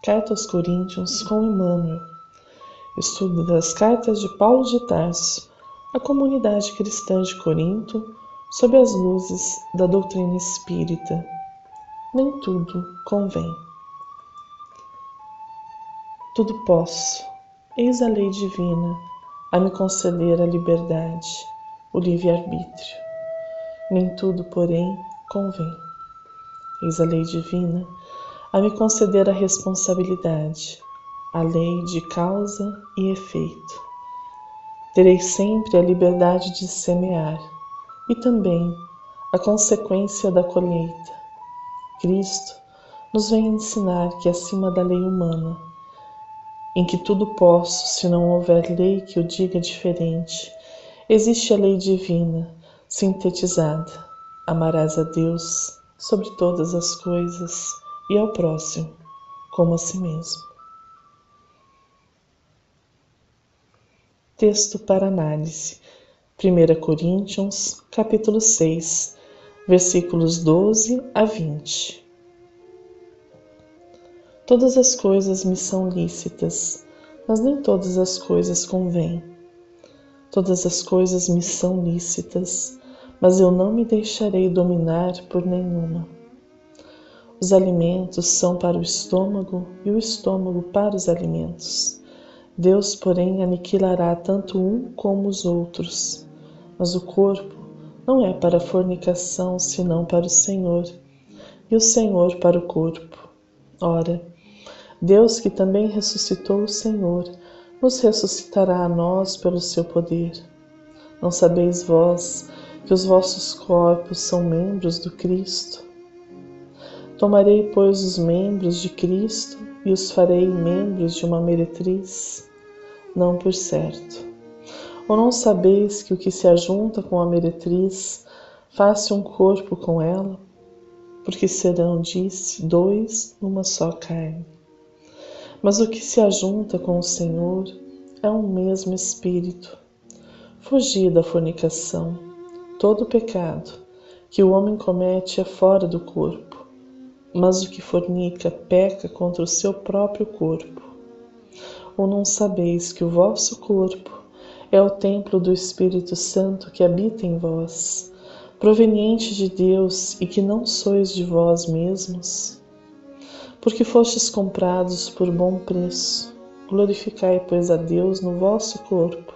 Carta aos Coríntios com Emmanuel. Estudo das cartas de Paulo de Tarso à comunidade cristã de Corinto sob as luzes da doutrina espírita. Nem tudo convém. Tudo posso, eis a lei divina, a me conceder a liberdade, o livre-arbítrio. Nem tudo, porém, convém. Eis a lei divina, a me conceder a responsabilidade, a lei de causa e efeito. Terei sempre a liberdade de semear e também a consequência da colheita. Cristo nos vem ensinar que acima da lei humana, em que tudo posso se não houver lei que o diga diferente, existe a lei divina, sintetizada. Amarás a Deus sobre todas as coisas e ao próximo como a si mesmo. Texto para análise. 1 Coríntios, capítulo 6, versículos 12 a 20. Todas as coisas me são lícitas, mas nem todas as coisas convêm. Todas as coisas me são lícitas, mas eu não me deixarei dominar por nenhuma. Os alimentos são para o estômago e o estômago para os alimentos. Deus, porém, aniquilará tanto um como os outros. Mas o corpo não é para a fornicação, senão para o Senhor, e o Senhor para o corpo. Ora, Deus, que também ressuscitou o Senhor, nos ressuscitará a nós pelo seu poder. Não sabeis vós que os vossos corpos são membros do Cristo? Tomarei, pois, os membros de Cristo e os farei membros de uma meretriz? Não, por certo. Ou não sabeis que o que se ajunta com a meretriz faz-se um corpo com ela? Porque serão, disse, dois numa só carne. Mas o que se ajunta com o Senhor é um mesmo Espírito. Fugi da fornicação. Todo pecado que o homem comete é fora do corpo, mas o que fornica peca contra o seu próprio corpo. Ou não sabeis que o vosso corpo é o templo do Espírito Santo que habita em vós, proveniente de Deus, e que não sois de vós mesmos? Porque fostes comprados por bom preço. Glorificai, pois, a Deus no vosso corpo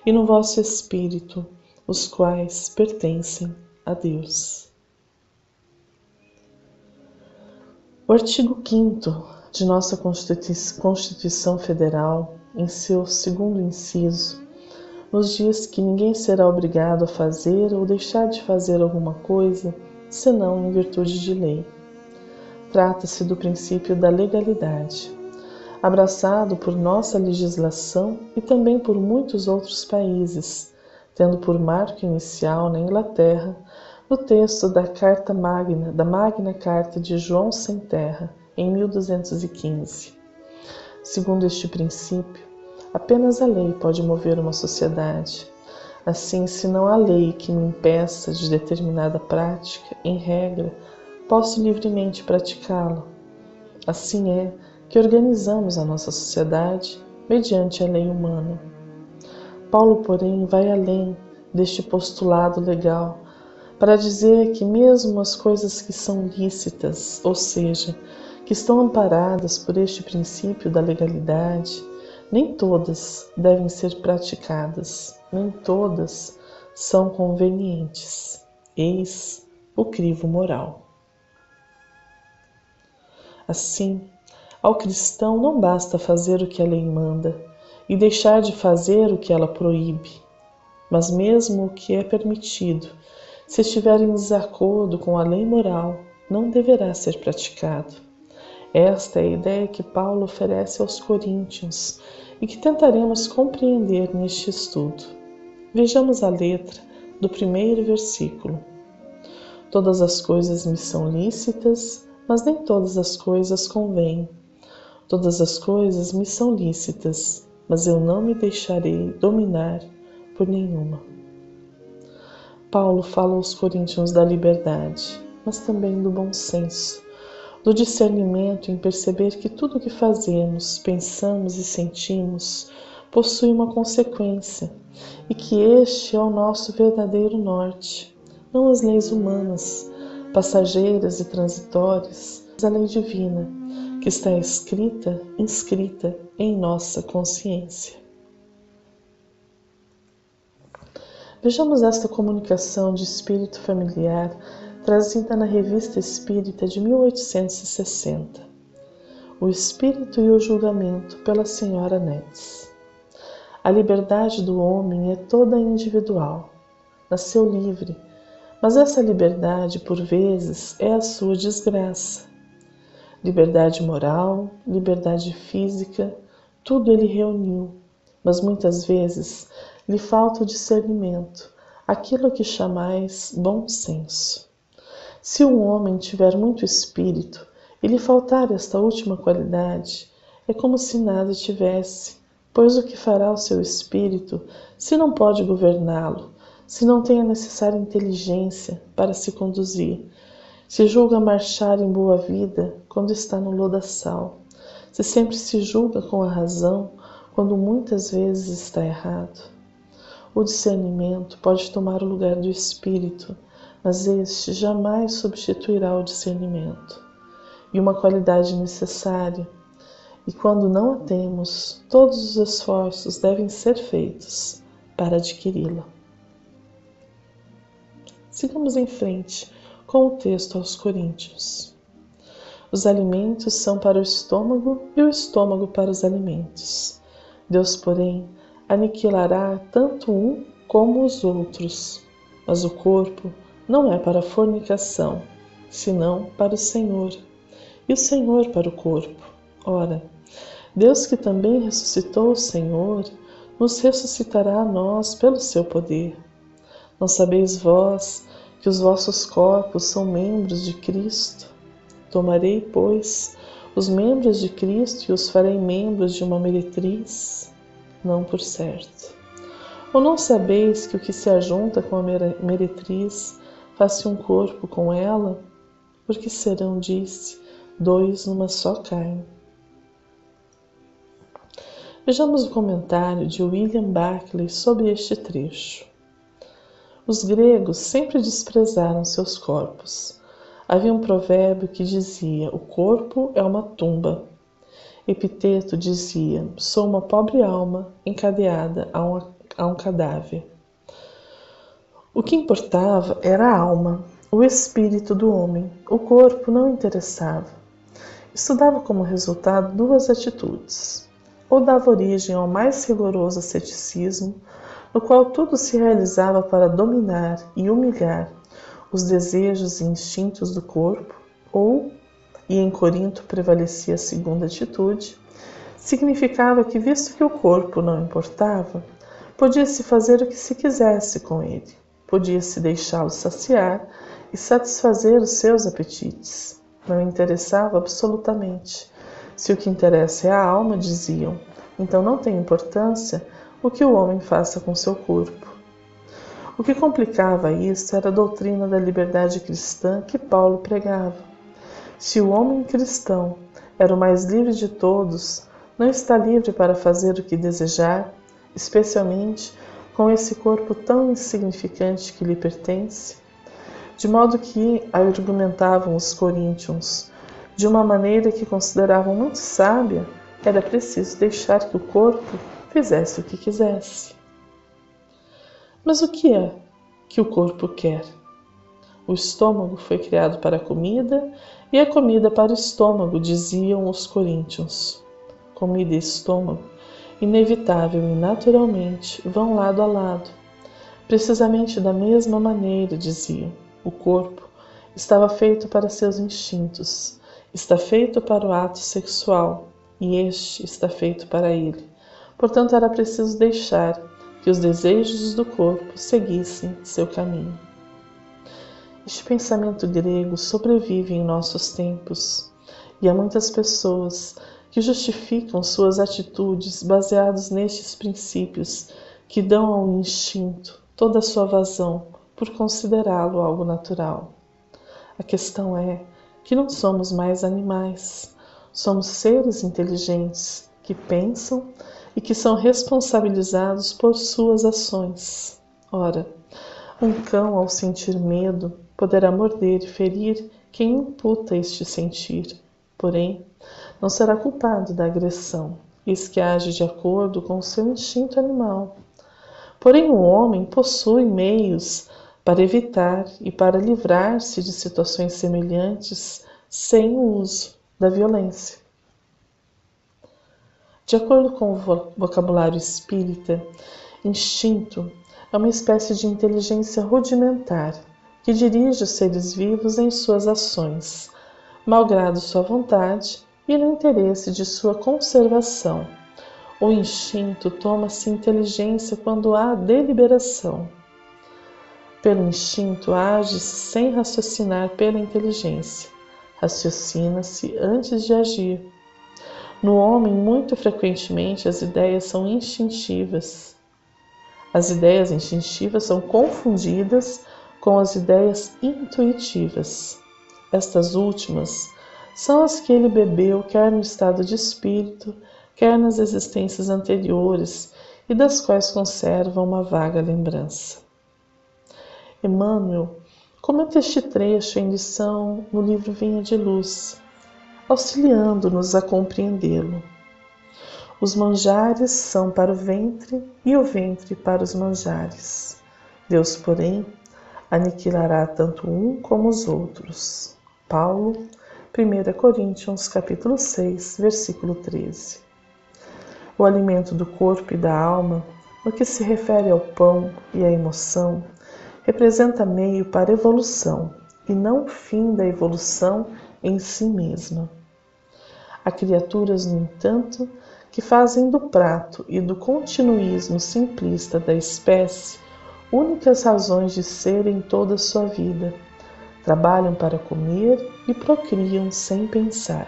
e no vosso espírito, os quais pertencem a Deus. O artigo 5º de nossa Constituição Federal, em seu 2º inciso, nos diz que ninguém será obrigado a fazer ou deixar de fazer alguma coisa, senão em virtude de lei. Trata-se do princípio da legalidade, abraçado por nossa legislação e também por muitos outros países, tendo por marco inicial na Inglaterra o texto da Magna Carta de João Sem Terra, em 1215. Segundo este princípio, apenas a lei pode mover uma sociedade. Assim, se não há lei que me impeça de determinada prática, em regra, posso livremente praticá-la. Assim é que organizamos a nossa sociedade mediante a lei humana. Paulo, porém, vai além deste postulado legal para dizer que mesmo as coisas que são lícitas, ou seja, que estão amparadas por este princípio da legalidade, nem todas devem ser praticadas, nem todas são convenientes. Eis o crivo moral. Assim, ao cristão não basta fazer o que a lei manda e deixar de fazer o que ela proíbe, mas mesmo o que é permitido, se estiver em desacordo com a lei moral, não deverá ser praticado. Esta é a ideia que Paulo oferece aos coríntios e que tentaremos compreender neste estudo. Vejamos a letra do 1º versículo. Todas as coisas me são lícitas, mas nem todas as coisas convêm. Todas as coisas me são lícitas, mas eu não me deixarei dominar por nenhuma. Paulo fala aos coríntios da liberdade, mas também do bom senso, do discernimento em perceber que tudo o que fazemos, pensamos e sentimos possui uma consequência e que este é o nosso verdadeiro norte, não as leis humanas, passageiras e transitórias, mas a lei divina, que está inscrita em nossa consciência. Vejamos esta comunicação de espírito familiar trazida na Revista Espírita de 1860. O Espírito e o Julgamento, pela Senhora Netes. A liberdade do homem é toda individual. Nasceu livre, mas essa liberdade, por vezes, é a sua desgraça. Liberdade moral, liberdade física, tudo ele reuniu, mas muitas vezes lhe falta o discernimento, aquilo que chamais bom senso. Se um homem tiver muito espírito e lhe faltar esta última qualidade, é como se nada tivesse, pois o que fará o seu espírito se não pode governá-lo, se não tem a necessária inteligência para se conduzir, se julga marchar em boa vida quando está no lodaçal, se sempre se julga com a razão quando muitas vezes está errado. O discernimento pode tomar o lugar do espírito, mas este jamais substituirá o discernimento. E uma qualidade necessária, e quando não a temos, todos os esforços devem ser feitos para adquiri-la. Sigamos em frente com o texto aos Coríntios. Os alimentos são para o estômago e o estômago para os alimentos. Deus, porém, aniquilará tanto um como os outros, mas o corpo não é para a fornicação, senão para o Senhor, e o Senhor para o corpo. Ora, Deus que também ressuscitou o Senhor, nos ressuscitará a nós pelo seu poder. Não sabeis vós que os vossos corpos são membros de Cristo? Tomarei, pois, os membros de Cristo e os farei membros de uma meretriz? Não por certo. Ou não sabeis que o que se ajunta com a meretriz faz-se um corpo com ela? Porque serão, disse, dois numa só carne. Vejamos o comentário de William Barclay sobre este trecho. Os gregos sempre desprezaram seus corpos. Havia um provérbio que dizia: o corpo é uma tumba. Epiteto dizia: sou uma pobre alma encadeada a um cadáver. O que importava era a alma, o espírito do homem. O corpo não interessava. Isso dava como resultado duas atitudes. Ou dava origem ao mais rigoroso asceticismo, no qual tudo se realizava para dominar e humilhar os desejos e instintos do corpo, ou, e em Corinto prevalecia a segunda atitude, significava que, visto que o corpo não importava, podia-se fazer o que se quisesse com ele, podia-se deixá-lo saciar e satisfazer os seus apetites. Não interessava absolutamente. Se o que interessa é a alma, diziam, então não tem importância o que o homem faça com seu corpo. O que complicava isso era a doutrina da liberdade cristã que Paulo pregava. Se o homem cristão era o mais livre de todos, não está livre para fazer o que desejar, especialmente com esse corpo tão insignificante que lhe pertence? De modo que argumentavam os coríntios, de uma maneira que consideravam muito sábia, era preciso deixar que o corpo fizesse o que quisesse. Mas o que é que o corpo quer? O estômago foi criado para a comida e a comida para o estômago, diziam os coríntios. Comida e estômago, inevitável e naturalmente, vão lado a lado. Precisamente da mesma maneira, diziam. O corpo estava feito para seus instintos, está feito para o ato sexual, e este está feito para ele. Portanto, era preciso deixar que os desejos do corpo seguissem seu caminho. Este pensamento grego sobrevive em nossos tempos, e há muitas pessoas que justificam suas atitudes baseadas nestes princípios que dão ao instinto toda a sua vazão por considerá-lo algo natural. A questão é que não somos mais animais, somos seres inteligentes que pensam e que são responsabilizados por suas ações. Ora, um cão, ao sentir medo, poderá morder e ferir quem imputa este sentir, porém, não será culpado da agressão, eis que age de acordo com o seu instinto animal. Porém, o homem possui meios para evitar e para livrar-se de situações semelhantes sem o uso da violência. De acordo com o vocabulário espírita, instinto é uma espécie de inteligência rudimentar que dirige os seres vivos em suas ações, malgrado sua vontade e no interesse de sua conservação. O instinto toma-se inteligência quando há deliberação. Pelo instinto age-se sem raciocinar pela inteligência. Raciocina-se antes de agir. No homem, muito frequentemente, as ideias são instintivas. As ideias instintivas são confundidas com as ideias intuitivas. Estas últimas são as que ele bebeu quer no estado de espírito, quer nas existências anteriores, e das quais conserva uma vaga lembrança. Emmanuel comenta este trecho em lição no livro Vinha de Luz, auxiliando-nos a compreendê-lo. Os manjares são para o ventre e o ventre para os manjares. Deus, porém, aniquilará tanto um como os outros. Paulo, 1 Coríntios, capítulo 6, versículo 13. O alimento do corpo e da alma, no que se refere ao pão e à emoção, representa meio para a evolução e não o fim da evolução em si mesma. Há criaturas, no entanto, que fazem do prato e do continuismo simplista da espécie únicas razões de ser em toda a sua vida. Trabalham para comer e procriam sem pensar.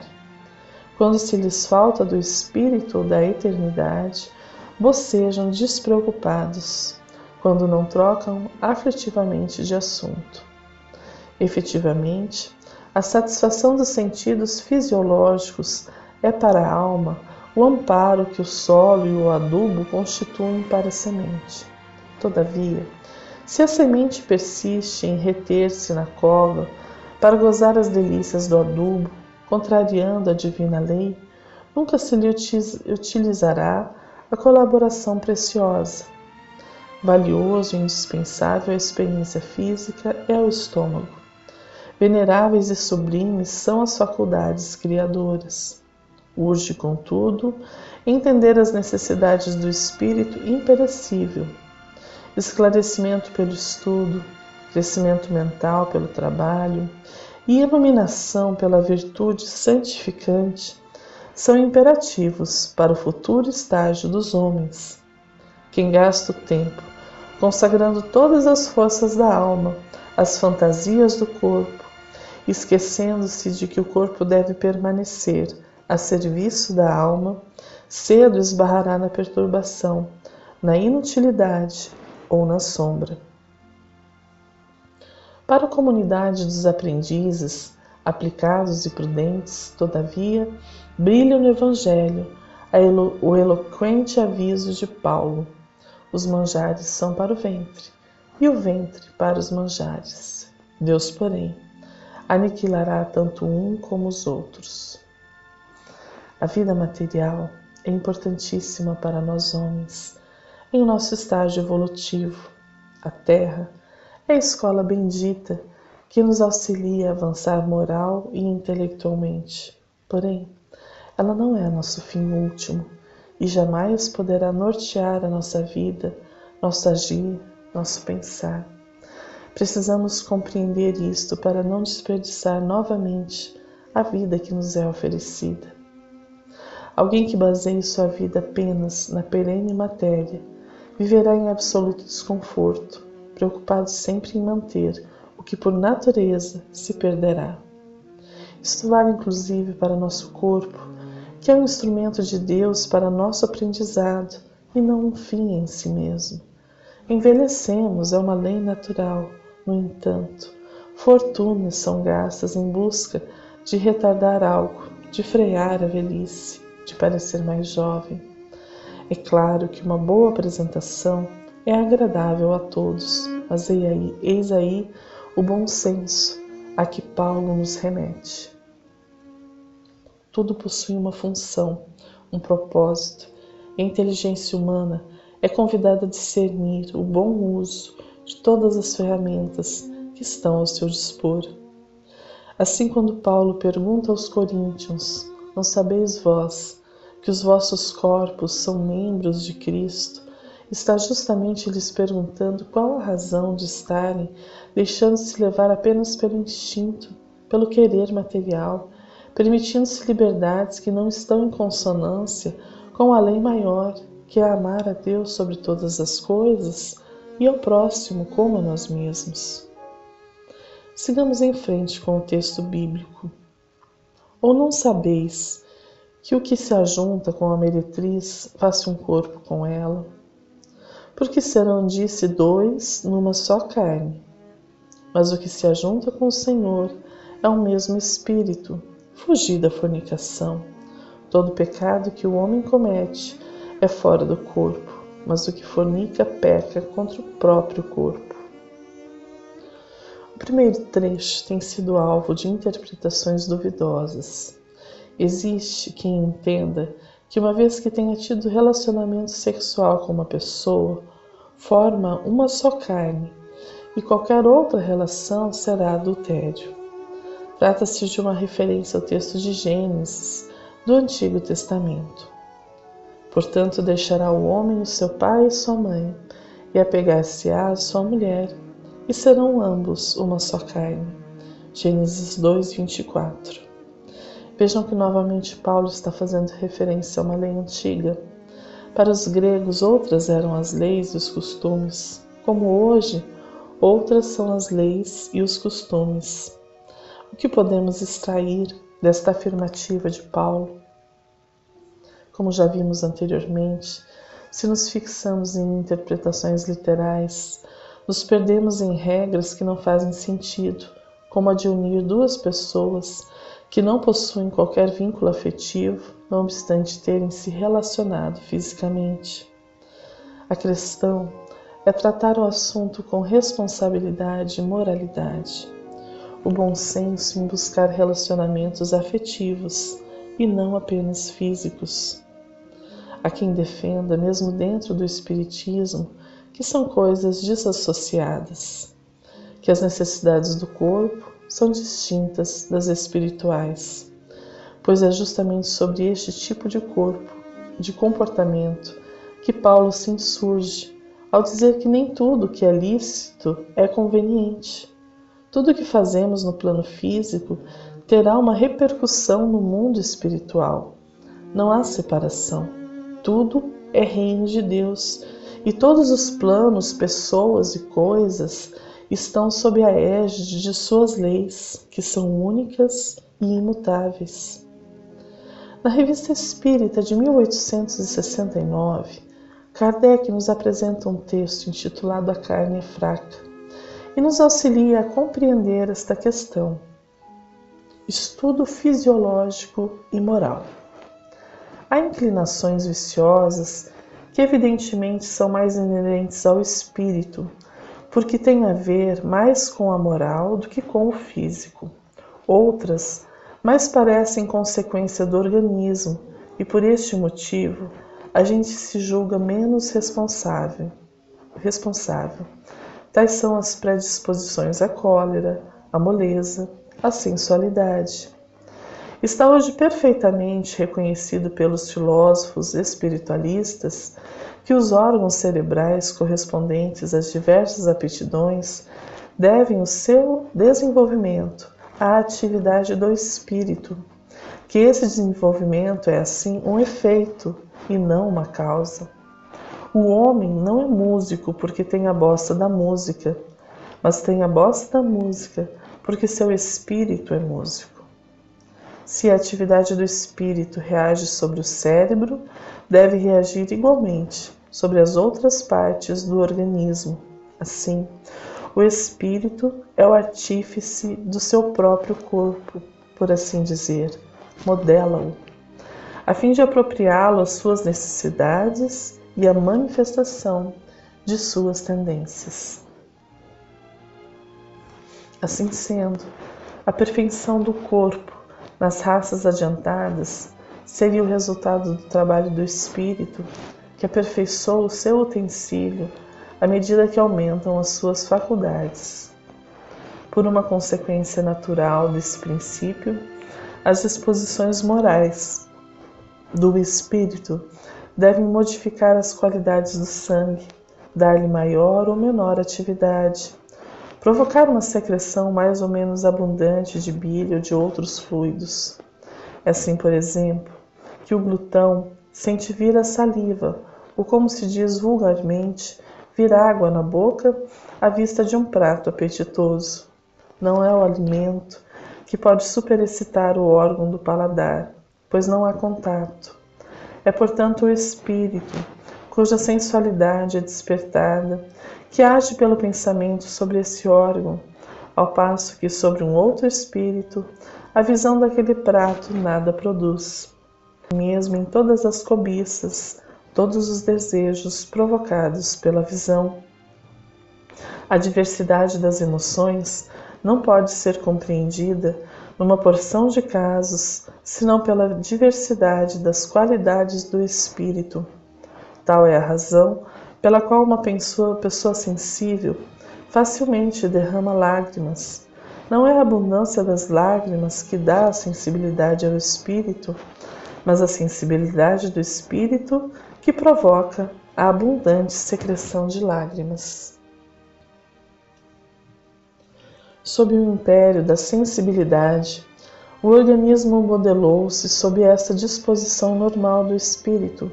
Quando se lhes falta do espírito ou da eternidade, bocejam despreocupados, quando não trocam afetivamente de assunto. Efetivamente, a satisfação dos sentidos fisiológicos é para a alma o amparo que o solo e o adubo constituem para a semente. Todavia, se a semente persiste em reter-se na cova para gozar as delícias do adubo, contrariando a divina lei, nunca se lhe utilizará a colaboração preciosa. Valioso e indispensável à experiência física é o estômago. Veneráveis e sublimes são as faculdades criadoras. Urge, contudo, entender as necessidades do espírito imperecível. Esclarecimento pelo estudo, crescimento mental pelo trabalho e iluminação pela virtude santificante são imperativos para o futuro estágio dos homens. Quem gasta o tempo consagrando todas as forças da alma às fantasias do corpo, esquecendo-se de que o corpo deve permanecer a serviço da alma, cedo esbarrará na perturbação, na inutilidade ou na sombra. Para a comunidade dos aprendizes, aplicados e prudentes, todavia, brilha no Evangelho o eloquente aviso de Paulo: os manjares são para o ventre, e o ventre para os manjares. Deus, porém, aniquilará tanto um como os outros. A vida material é importantíssima para nós homens, em nosso estágio evolutivo. A Terra é a escola bendita que nos auxilia a avançar moral e intelectualmente. Porém, ela não é nosso fim último e jamais poderá nortear a nossa vida, nosso agir, nosso pensar. Precisamos compreender isto para não desperdiçar novamente a vida que nos é oferecida. Alguém que baseie sua vida apenas na perene matéria viverá em absoluto desconforto, preocupado sempre em manter o que por natureza se perderá. Isto vale inclusive para nosso corpo, que é um instrumento de Deus para nosso aprendizado e não um fim em si mesmo. Envelhecemos, é uma lei natural. No entanto, fortunas são gastas em busca de retardar algo, de frear a velhice, de parecer mais jovem. É claro que uma boa apresentação é agradável a todos, mas eis aí o bom senso a que Paulo nos remete. Tudo possui uma função, um propósito, e a inteligência humana é convidada a discernir o bom uso de todas as ferramentas que estão ao seu dispor. Assim, quando Paulo pergunta aos coríntios: não sabeis vós que os vossos corpos são membros de Cristo, está justamente lhes perguntando qual a razão de estarem deixando-se levar apenas pelo instinto, pelo querer material, permitindo-se liberdades que não estão em consonância com a lei maior, que é amar a Deus sobre todas as coisas e ao próximo como a nós mesmos. Sigamos em frente com o texto bíblico. Ou não sabeis que o que se ajunta com a meretriz faz um corpo com ela? Porque serão, disse, dois numa só carne. Mas o que se ajunta com o Senhor é o mesmo Espírito. Fugir da fornicação. Todo pecado que o homem comete é fora do corpo, mas o que fornica peca contra o próprio corpo. O primeiro trecho tem sido alvo de interpretações duvidosas. Existe quem entenda que uma vez que tenha tido relacionamento sexual com uma pessoa, forma uma só carne, e qualquer outra relação será adultério. Trata-se de uma referência ao texto de Gênesis, do Antigo Testamento. Portanto, deixará o homem o seu pai e sua mãe, e apegar-se-á à sua mulher, e serão ambos uma só carne. Gênesis 2:24. Vejam que novamente Paulo está fazendo referência a uma lei antiga. Para os gregos, outras eram as leis e os costumes, como hoje, outras são as leis e os costumes. O que podemos extrair desta afirmativa de Paulo? Como já vimos anteriormente, se nos fixamos em interpretações literais, nos perdemos em regras que não fazem sentido, como a de unir duas pessoas que não possuem qualquer vínculo afetivo, não obstante terem se relacionado fisicamente. A questão é tratar o assunto com responsabilidade e moralidade. O bom senso em buscar relacionamentos afetivos e não apenas físicos. Há quem defenda, mesmo dentro do espiritismo, que são coisas desassociadas, que as necessidades do corpo são distintas das espirituais, pois é justamente sobre este tipo de corpo, de comportamento, que Paulo se insurge ao dizer que nem tudo que é lícito é conveniente. Tudo que fazemos no plano físico terá uma repercussão no mundo espiritual. Não há separação. Tudo é reino de Deus e todos os planos, pessoas e coisas estão sob a égide de suas leis, que são únicas e imutáveis. Na Revista Espírita de 1869, Kardec nos apresenta um texto intitulado A Carne é Fraca e nos auxilia a compreender esta questão. Estudo fisiológico e moral. Há inclinações viciosas que evidentemente são mais inerentes ao espírito, porque têm a ver mais com a moral do que com o físico. Outras mais parecem consequência do organismo e por este motivo a gente se julga menos responsável. Tais são as predisposições à cólera, à moleza, à sensualidade. Está hoje perfeitamente reconhecido pelos filósofos espiritualistas que os órgãos cerebrais correspondentes às diversas aptidões devem o seu desenvolvimento à atividade do espírito, que esse desenvolvimento é assim um efeito e não uma causa. O homem não é músico porque tem a bossa da música, mas tem a bossa da música porque seu espírito é músico. Se a atividade do espírito reage sobre o cérebro, deve reagir igualmente sobre as outras partes do organismo. Assim, o espírito é o artífice do seu próprio corpo, por assim dizer, modela-o, a fim de apropriá-lo às suas necessidades e à manifestação de suas tendências. Assim sendo, a perfeição do corpo nas raças adiantadas seria o resultado do trabalho do espírito, que aperfeiçoa o seu utensílio à medida que aumentam as suas faculdades. Por uma consequência natural desse princípio, as disposições morais do espírito devem modificar as qualidades do sangue, dar-lhe maior ou menor atividade, provocar uma secreção mais ou menos abundante de bile ou de outros fluidos. É assim, por exemplo, que o glutão sente vir a saliva, ou como se diz vulgarmente, vir água na boca à vista de um prato apetitoso. Não é o alimento que pode superexcitar o órgão do paladar, pois não há contato. É, portanto, o espírito, cuja sensualidade é despertada, que age pelo pensamento sobre esse órgão, ao passo que sobre um outro espírito, a visão daquele prato nada produz. Mesmo em todas as cobiças, todos os desejos provocados pela visão. A diversidade das emoções não pode ser compreendida numa porção de casos, senão pela diversidade das qualidades do espírito. Tal é a razão pela qual uma pessoa sensível facilmente derrama lágrimas. Não é a abundância das lágrimas que dá a sensibilidade ao espírito, mas a sensibilidade do espírito que provoca a abundante secreção de lágrimas. Sob o império da sensibilidade, o organismo modelou-se sob esta disposição normal do espírito,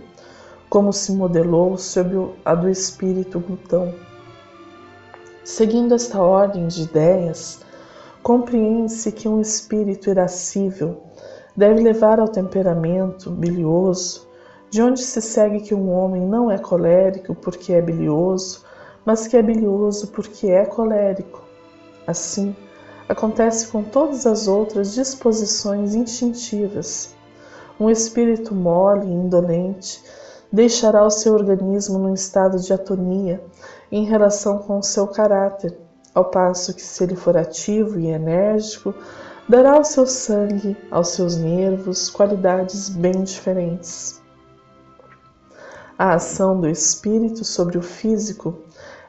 como se modelou sob a do espírito glutão. Seguindo esta ordem de ideias, compreende-se que um espírito irascível deve levar ao temperamento bilioso, de onde se segue que um homem não é colérico porque é bilioso, mas que é bilioso porque é colérico. Assim, acontece com todas as outras disposições instintivas. Um espírito mole e indolente deixará o seu organismo num estado de atonia em relação com o seu caráter, ao passo que, se ele for ativo e enérgico, dará ao seu sangue, aos seus nervos, qualidades bem diferentes. A ação do espírito sobre o físico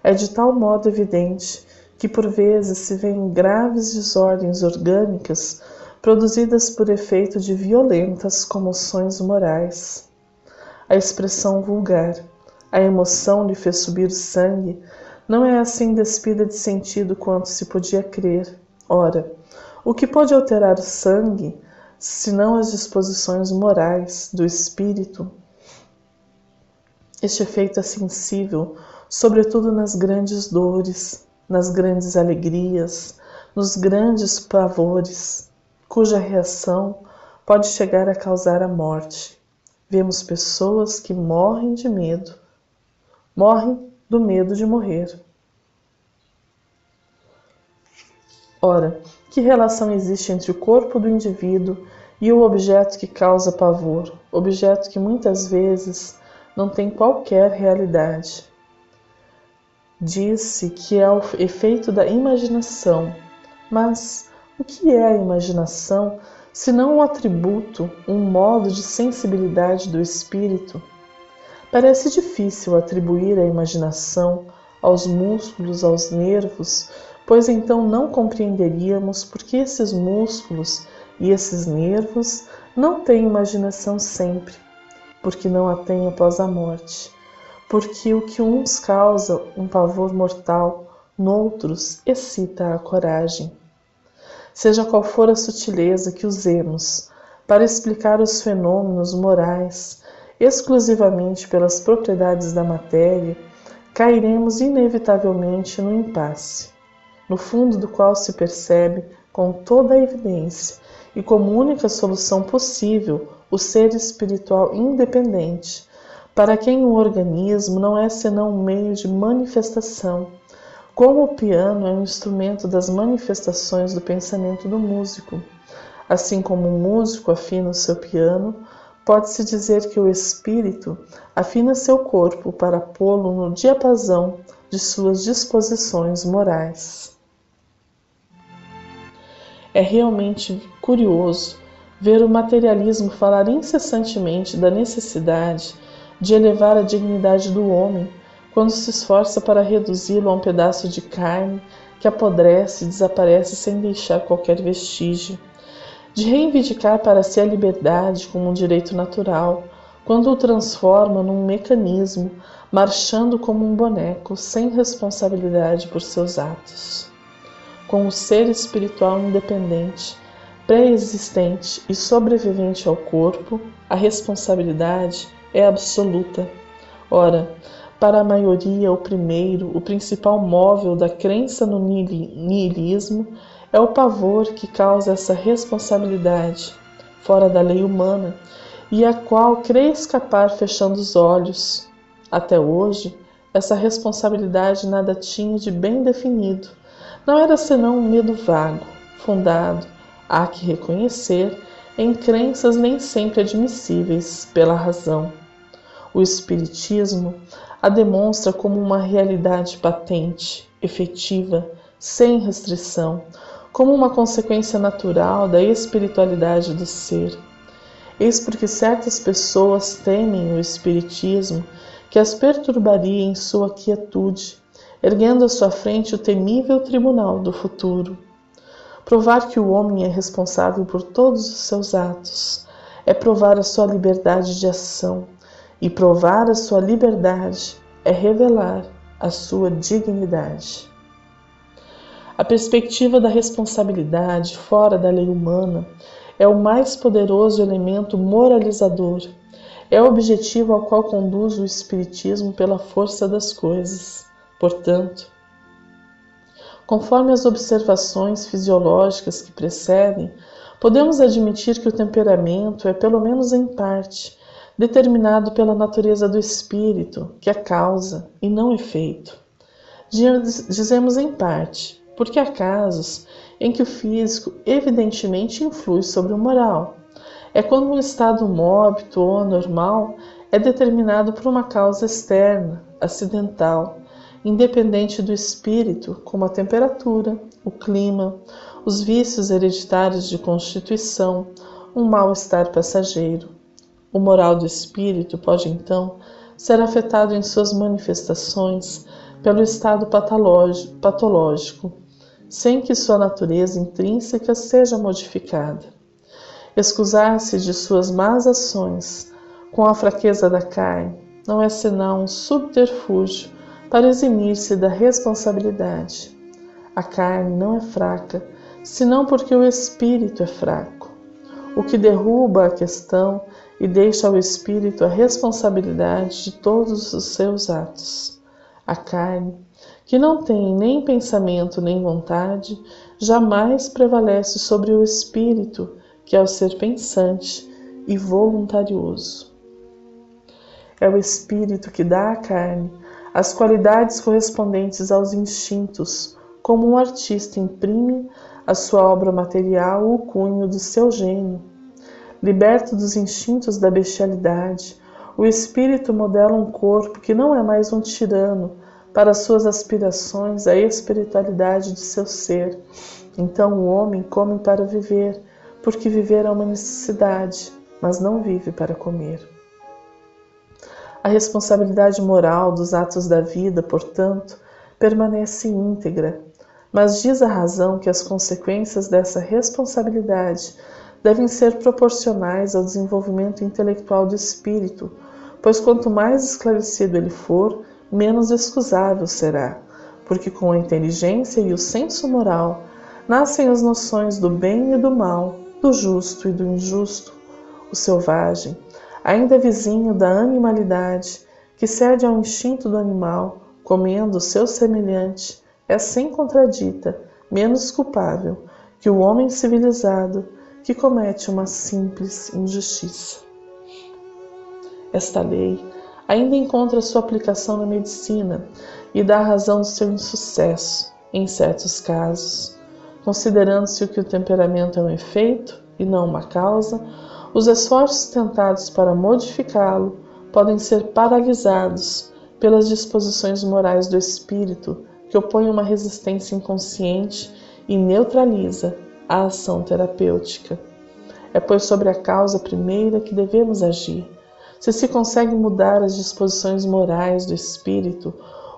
é de tal modo evidente que por vezes se vêem graves desordens orgânicas produzidas por efeito de violentas comoções morais. A expressão vulgar, a emoção lhe fez subir o sangue, não é assim despida de sentido quanto se podia crer. Ora, o que pode alterar o sangue, senão as disposições morais do espírito? Este efeito é sensível, sobretudo nas grandes dores, nas grandes alegrias, nos grandes pavores, cuja reação pode chegar a causar a morte. Vemos pessoas que morrem de medo, morrem do medo de morrer. Ora, que relação existe entre o corpo do indivíduo e o objeto que causa pavor, objeto que muitas vezes não tem qualquer realidade? Diz-se que é o efeito da imaginação, mas o que é a imaginação senão um atributo, um modo de sensibilidade do espírito? Parece difícil atribuir a imaginação aos músculos, aos nervos, pois então não compreenderíamos por que esses músculos e esses nervos não têm imaginação sempre, porque não a têm após a morte. Porque o que uns causa um pavor mortal, noutros excita a coragem. Seja qual for a sutileza que usemos para explicar os fenômenos morais exclusivamente pelas propriedades da matéria, cairemos inevitavelmente no impasse, no fundo do qual se percebe com toda a evidência e como única solução possível o ser espiritual independente, para quem o organismo não é senão um meio de manifestação, como o piano é um instrumento das manifestações do pensamento do músico. Assim como um músico afina o seu piano, pode-se dizer que o espírito afina seu corpo para pô-lo no diapasão de suas disposições morais. É realmente curioso ver o materialismo falar incessantemente da necessidade de elevar a dignidade do homem quando se esforça para reduzi-lo a um pedaço de carne que apodrece e desaparece sem deixar qualquer vestígio, de reivindicar para si a liberdade como um direito natural, quando o transforma num mecanismo, marchando como um boneco, sem responsabilidade por seus atos. Com o ser espiritual independente, pré-existente e sobrevivente ao corpo, a responsabilidade é absoluta. Ora, para a maioria, o principal móvel da crença no niilismo é o pavor que causa essa responsabilidade, fora da lei humana, e a qual crê escapar fechando os olhos. Até hoje, essa responsabilidade nada tinha de bem definido. Não era senão um medo vago, fundado, há que reconhecer, em crenças nem sempre admissíveis pela razão. O Espiritismo a demonstra como uma realidade patente, efetiva, sem restrição, como uma consequência natural da espiritualidade do ser. Eis porque certas pessoas temem o Espiritismo, que as perturbaria em sua quietude, erguendo à sua frente o temível tribunal do futuro. Provar que o homem é responsável por todos os seus atos é provar a sua liberdade de ação, e provar a sua liberdade é revelar a sua dignidade. A perspectiva da responsabilidade fora da lei humana é o mais poderoso elemento moralizador, é o objetivo ao qual conduz o Espiritismo pela força das coisas. Portanto, conforme as observações fisiológicas que precedem, podemos admitir que o temperamento é, pelo menos em parte, determinado pela natureza do espírito, que é causa e não efeito. Dizemos em parte, porque há casos em que o físico evidentemente influi sobre o moral. É quando um estado mórbido ou anormal é determinado por uma causa externa, acidental, independente do espírito, como a temperatura, o clima, os vícios hereditários de constituição, um mal-estar passageiro. O moral do espírito pode, então, ser afetado em suas manifestações pelo estado patológico, sem que sua natureza intrínseca seja modificada. Excusar-se de suas más ações com a fraqueza da carne não é senão um subterfúgio para eximir-se da responsabilidade. A carne não é fraca, senão porque o espírito é fraco. O que derruba a questão e deixa ao espírito a responsabilidade de todos os seus atos. A carne, que não tem nem pensamento nem vontade, jamais prevalece sobre o espírito, que é o ser pensante e voluntarioso. É o espírito que dá à carne as qualidades correspondentes aos instintos, como um artista imprime à sua obra material o cunho do seu gênio. Liberto dos instintos da bestialidade, o espírito modela um corpo que não é mais um tirano para suas aspirações à espiritualidade de seu ser. Então o homem come para viver, porque viver é uma necessidade, mas não vive para comer. A responsabilidade moral dos atos da vida, portanto, permanece íntegra, mas diz a razão que as consequências dessa responsabilidade devem ser proporcionais ao desenvolvimento intelectual do espírito, pois quanto mais esclarecido ele for, menos excusável será, porque com a inteligência e o senso moral nascem as noções do bem e do mal, do justo e do injusto. O selvagem, ainda vizinho da animalidade, que cede ao instinto do animal, comendo o seu semelhante, é sem contradita, menos culpável que o homem civilizado, que comete uma simples injustiça. Esta lei ainda encontra sua aplicação na medicina e dá razão do seu insucesso, em certos casos, considerando-se que o temperamento é um efeito e não uma causa, os esforços tentados para modificá-lo podem ser paralisados pelas disposições morais do espírito que opõem uma resistência inconsciente e neutraliza a ação terapêutica. É, pois, sobre a causa primeira que devemos agir. Se consegue mudar as disposições morais do espírito,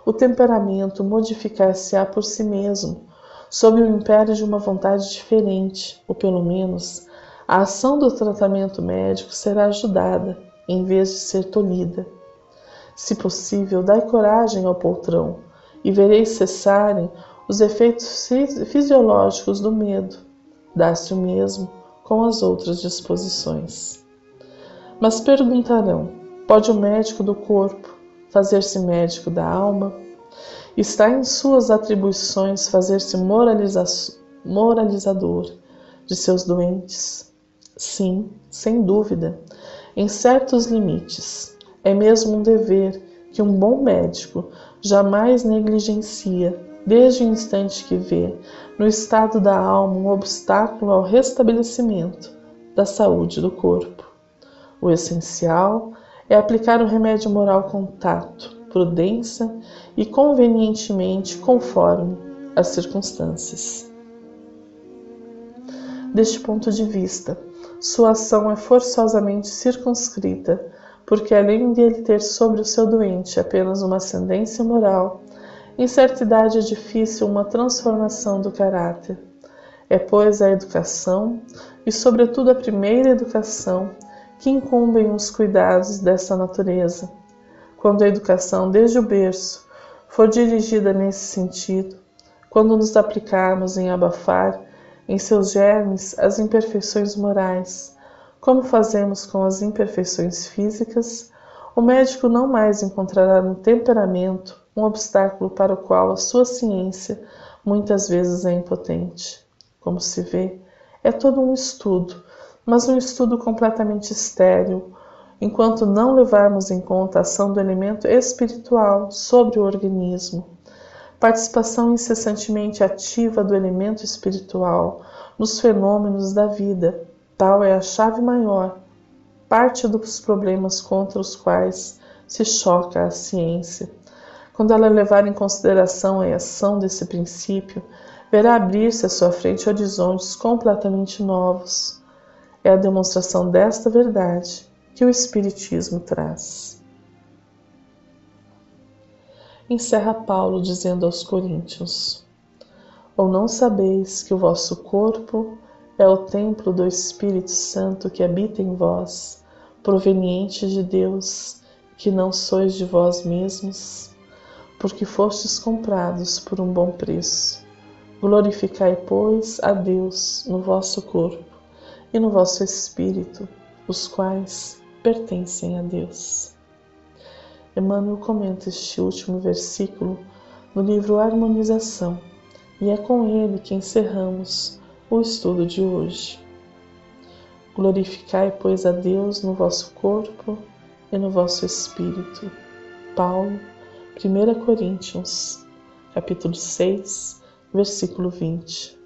o temperamento modificar-se-á por si mesmo, sob o império de uma vontade diferente, ou pelo menos, a ação do tratamento médico será ajudada, em vez de ser tolhida. Se possível, dai coragem ao poltrão, e vereis cessarem os efeitos fisiológicos do medo. Dá-se o mesmo com as outras disposições. Mas perguntarão, pode o médico do corpo fazer-se médico da alma? Está em suas atribuições fazer-se moralizador de seus doentes? Sim, sem dúvida, em certos limites. É mesmo um dever que um bom médico jamais negligencia, desde o instante que vê no estado da alma um obstáculo ao restabelecimento da saúde do corpo. O essencial é aplicar o remédio moral com tato, prudência e convenientemente conforme as circunstâncias. Deste ponto de vista, sua ação é forçosamente circunscrita, porque além de ele ter sobre o seu doente apenas uma ascendência moral, em certa idade é difícil uma transformação do caráter. É, pois, a educação, e sobretudo a primeira educação, que incumbem os cuidados dessa natureza. Quando a educação desde o berço for dirigida nesse sentido, quando nos aplicarmos em abafar em seus germes as imperfeições morais, como fazemos com as imperfeições físicas, o médico não mais encontrará no temperamento um obstáculo para o qual a sua ciência muitas vezes é impotente. Como se vê, é todo um estudo, mas um estudo completamente estéril, enquanto não levarmos em conta a ação do elemento espiritual sobre o organismo. Participação incessantemente ativa do elemento espiritual nos fenômenos da vida, tal é a chave maior, parte dos problemas contra os quais se choca a ciência. Quando ela levar em consideração a ação desse princípio, verá abrir-se à sua frente horizontes completamente novos. É a demonstração desta verdade que o Espiritismo traz. Encerra Paulo dizendo aos Coríntios: ou não sabeis que o vosso corpo é o templo do Espírito Santo que habita em vós, proveniente de Deus, que não sois de vós mesmos, porque fostes comprados por um bom preço. Glorificai, pois, a Deus no vosso corpo e no vosso espírito, os quais pertencem a Deus. Emmanuel comenta este último versículo no livro Harmonização, e é com ele que encerramos o estudo de hoje. Glorificai, pois, a Deus no vosso corpo e no vosso espírito. Paulo, 1 Coríntios, capítulo 6, versículo 20.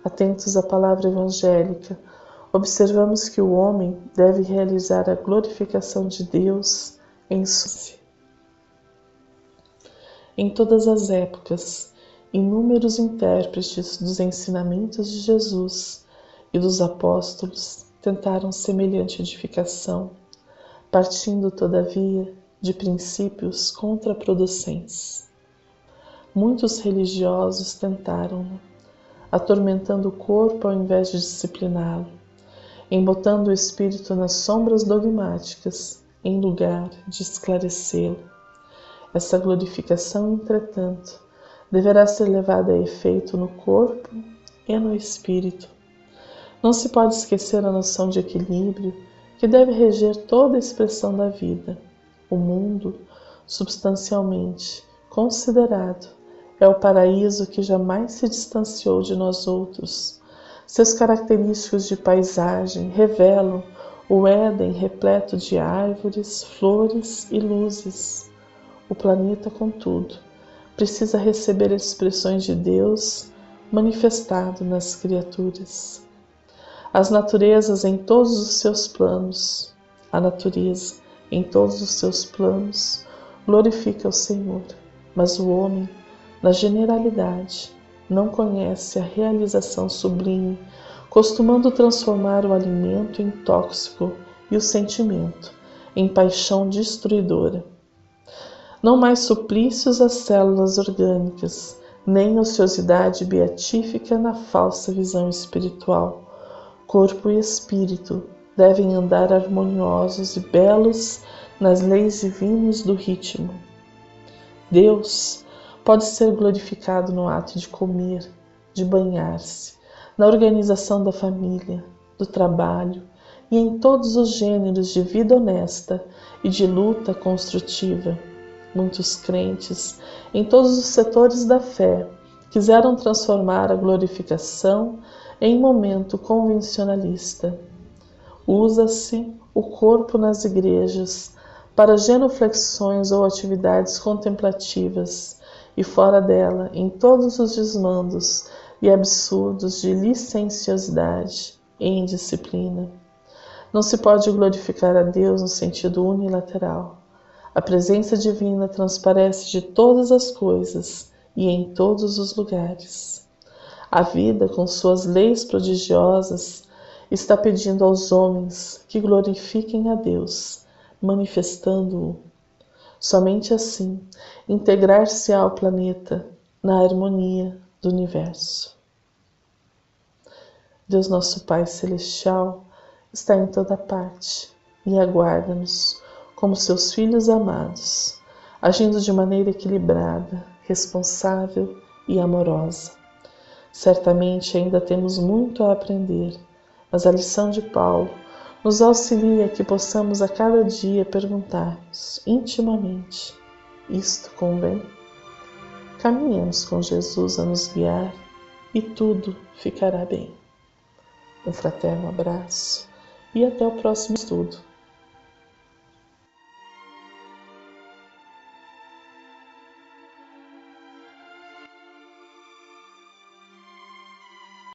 Atentos à palavra evangélica, observamos que o homem deve realizar a glorificação de Deus em todas as épocas. Inúmeros intérpretes dos ensinamentos de Jesus e dos apóstolos tentaram semelhante edificação, partindo, todavia, de princípios contraproducentes. Muitos religiosos tentaram-no, atormentando o corpo ao invés de discipliná-lo, embotando o espírito nas sombras dogmáticas, em lugar de esclarecê-lo. Essa glorificação, entretanto, deverá ser levada a efeito no corpo e no espírito. Não se pode esquecer a noção de equilíbrio que deve reger toda a expressão da vida. O mundo, substancialmente considerado, é o paraíso que jamais se distanciou de nós outros. Seus característicos de paisagem revelam o Éden repleto de árvores, flores e luzes. O planeta, contudo, precisa receber expressões de Deus manifestado nas criaturas. as naturezas em todos os seus planos. A natureza, em todos os seus planos, glorifica o Senhor, mas o homem, na generalidade, não conhece a realização sublime, costumando transformar o alimento em tóxico e o sentimento em paixão destruidora. Não mais suplícios às células orgânicas, nem ociosidade beatífica na falsa visão espiritual. Corpo e espírito devem andar harmoniosos e belos nas leis divinas do ritmo. Deus pode ser glorificado no ato de comer, de banhar-se, na organização da família, do trabalho e em todos os gêneros de vida honesta e de luta construtiva. Muitos crentes, em todos os setores da fé, quiseram transformar a glorificação em momento convencionalista. Usa-se o corpo nas igrejas para genuflexões ou atividades contemplativas, e fora dela, em todos os desmandos e absurdos de licenciosidade e indisciplina. Não se pode glorificar a Deus no sentido unilateral. A presença divina transparece de todas as coisas e em todos os lugares. A vida, com suas leis prodigiosas, está pedindo aos homens que glorifiquem a Deus, manifestando-o. Somente assim, integrar-se ao planeta na harmonia do universo. Deus nosso Pai Celestial está em toda parte e aguarda-nos como seus filhos amados, agindo de maneira equilibrada, responsável e amorosa. Certamente ainda temos muito a aprender, mas a lição de Paulo nos auxilia que possamos a cada dia perguntar-nos intimamente: isto convém? Caminhemos com Jesus a nos guiar e tudo ficará bem. Um fraterno abraço e até o próximo estudo.